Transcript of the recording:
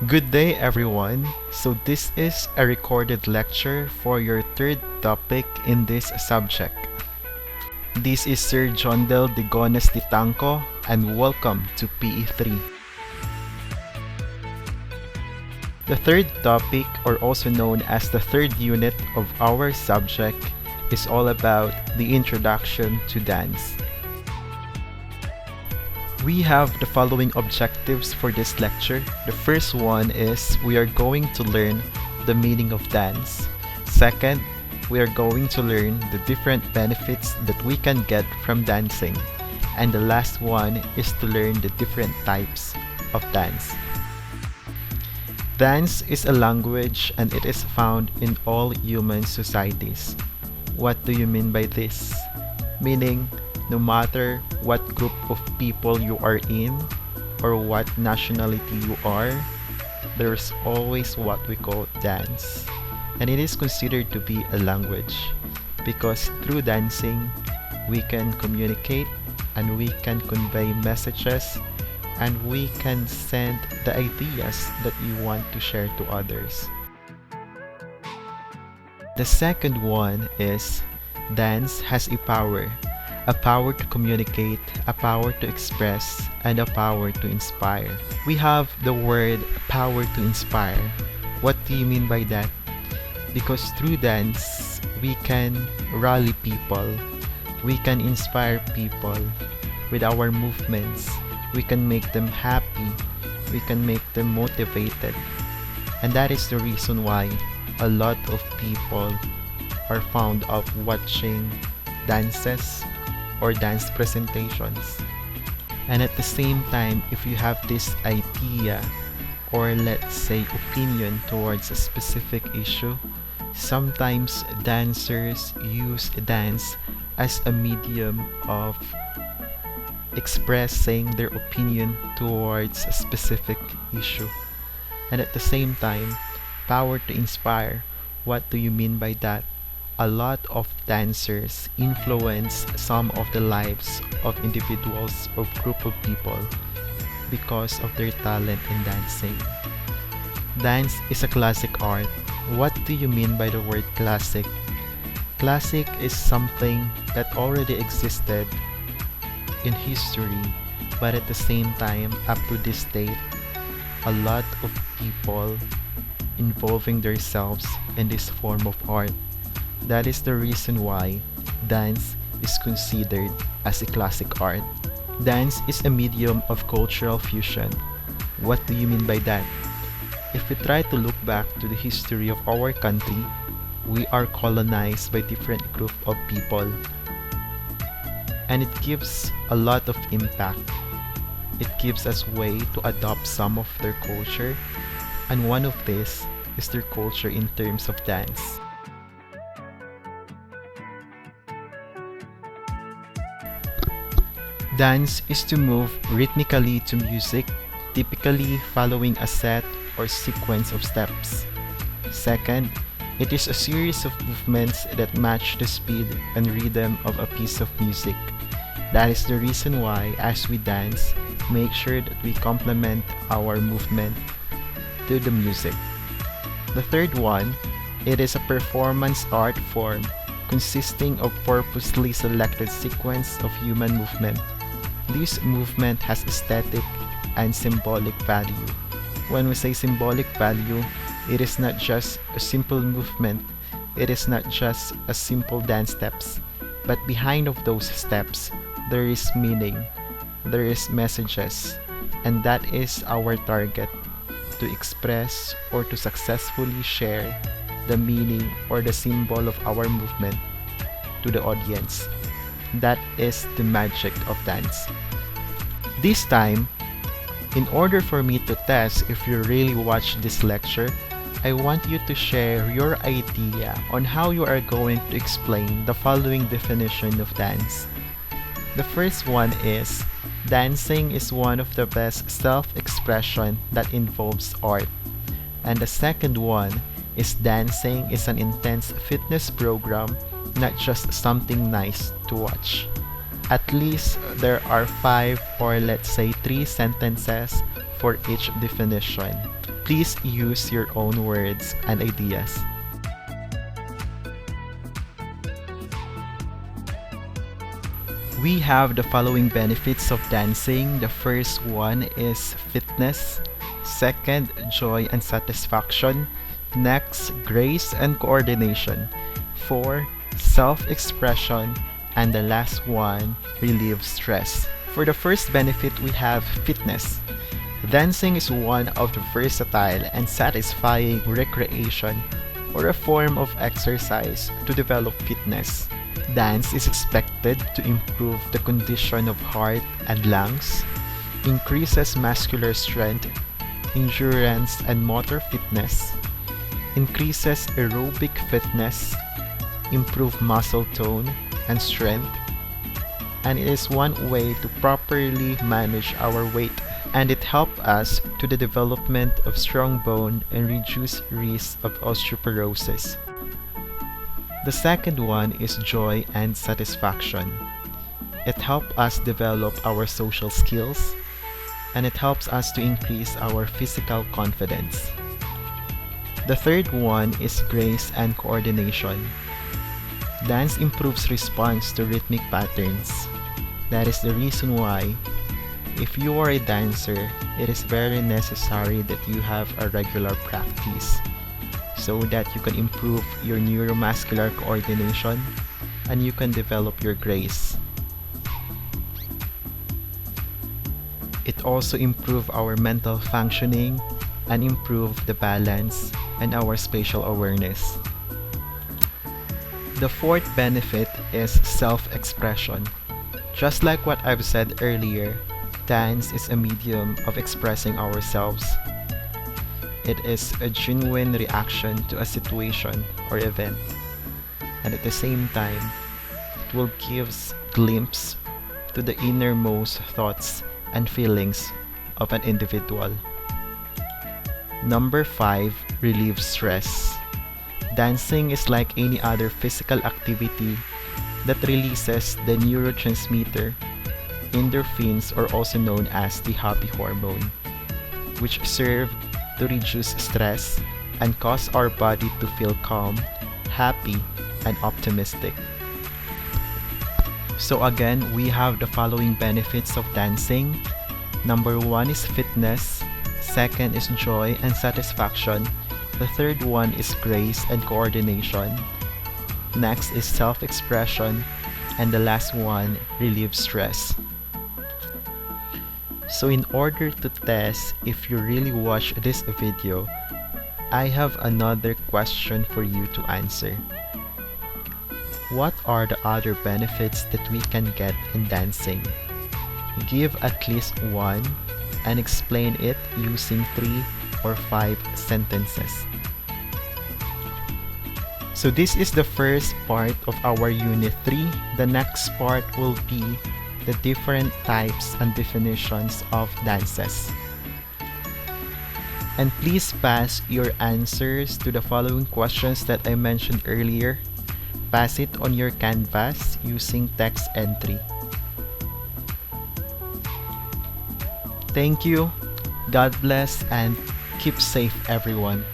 Good day, everyone. So, this is a recorded lecture for your third topic in this subject. This is Sir John Del Digones Titanco, and welcome to PE3. The third topic, or also known as the third unit of our subject, is all about the introduction to dance. We have the following objectives for this lecture. The first one is we are going to learn the meaning of dance. Second, we are going to learn the different benefits that we can get from dancing. And the last one is to learn the different types of dance. Dance is a language and it is found in all human societies. What do you mean by this? Meaning, no matter what group of people you are in or what nationality you are, there's always what we call dance. And it is considered to be a language because through dancing, we can communicate and we can convey messages and we can send the ideas that you want to share to others. The second one is dance has a power to communicate, a power to express, and a power to inspire. We have the word power to inspire. What do you mean by that? Because through dance, we can rally people, we can inspire people with our movements, we can make them happy, we can make them motivated. And that is the reason why a lot of people are fond of watching dances or dance presentations. And at the same time, if you have this idea or let's say opinion towards a specific issue, sometimes dancers use dance as a medium of expressing their opinion towards a specific issue. And at the same time, power to inspire. What do you mean by that? A lot of dancers influence some of the lives of individuals or group of people because of their talent in dancing. Dance is a classic art. What do you mean by the word classic? Classic is something that already existed in history, but at the same time, up to this date, a lot of people involving themselves in this form of art. That is the reason why dance is considered as a classic art. Dance is a medium of cultural fusion. What do you mean by that? If we try to look back to the history of our country, we are colonized by different group of people. And it gives a lot of impact. It gives us way to adopt some of their culture, and one of this is their culture in terms of dance. Dance is to move rhythmically to music, typically following a set or sequence of steps. Second, it is a series of movements that match the speed and rhythm of a piece of music. That is the reason why, as we dance, make sure that we complement our movement to the music. The third one, it is a performance art form consisting of purposely selected sequence of human movement. This movement has aesthetic and symbolic value. When we say symbolic value, it is not just a simple movement, it is not just a simple dance steps, but behind of those steps, there is meaning, there is messages, and that is our target, to express or to successfully share the meaning or the symbol of our movement to the audience. That is the magic of dance. This time, in order for me to test if you really watch this lecture, I want you to share your idea on how you are going to explain the following definition of dance. The first one is, dancing is one of the best self-expression that involves art. And the second one is, dancing is an intense fitness program, not just something nice to watch. At least there are 5 or let's say 3 sentences for each definition. Please use your own words and ideas. We have the following benefits of dancing. The first one is fitness. Second, joy and satisfaction. Next, grace and coordination. 4, self-expression. And the last one, relieve stress. For the first benefit, we have fitness. Dancing is one of the versatile and satisfying recreation or a form of exercise to develop fitness. Dance is expected to improve the condition of heart and lungs, increases muscular strength, endurance and motor fitness, increases aerobic fitness, improve muscle tone and strength, and it is one way to properly manage our weight, and it helps us to the development of strong bone and reduce risk of osteoporosis. The second one is joy and satisfaction. It helps us develop our social skills, and it helps us to increase our physical confidence. The third one is grace and coordination. Dance improves response to rhythmic patterns. That is the reason why, if you are a dancer, it is very necessary that you have a regular practice, so that you can improve your neuromuscular coordination and you can develop your grace. It also improves our mental functioning and improve the balance and our spatial awareness. The fourth benefit is self-expression. Just like what I've said earlier, dance is a medium of expressing ourselves. It is a genuine reaction to a situation or event, and at the same time, it will give glimpse to the innermost thoughts and feelings of an individual. Number 5, relieve stress. Dancing is like any other physical activity that releases the neurotransmitter endorphins, or also known as the happy hormone, which serve to reduce stress and cause our body to feel calm, happy, and optimistic. So again, we have the following benefits of dancing. Number 1 is fitness. Second is joy and satisfaction. The third one is grace and coordination. Next is self-expression. And the last one, relieve stress. So in order to test if you really watch this video, I have another question for you to answer. What are the other benefits that we can get in dancing? Give at least one and explain it using 3 or 5 sentences. So this is the first part of our Unit 3. The next part will be the different types and definitions of dances. And please pass your answers to the following questions that I mentioned earlier. Pass it on your canvas using text entry. Thank you, God bless, and keep safe everyone.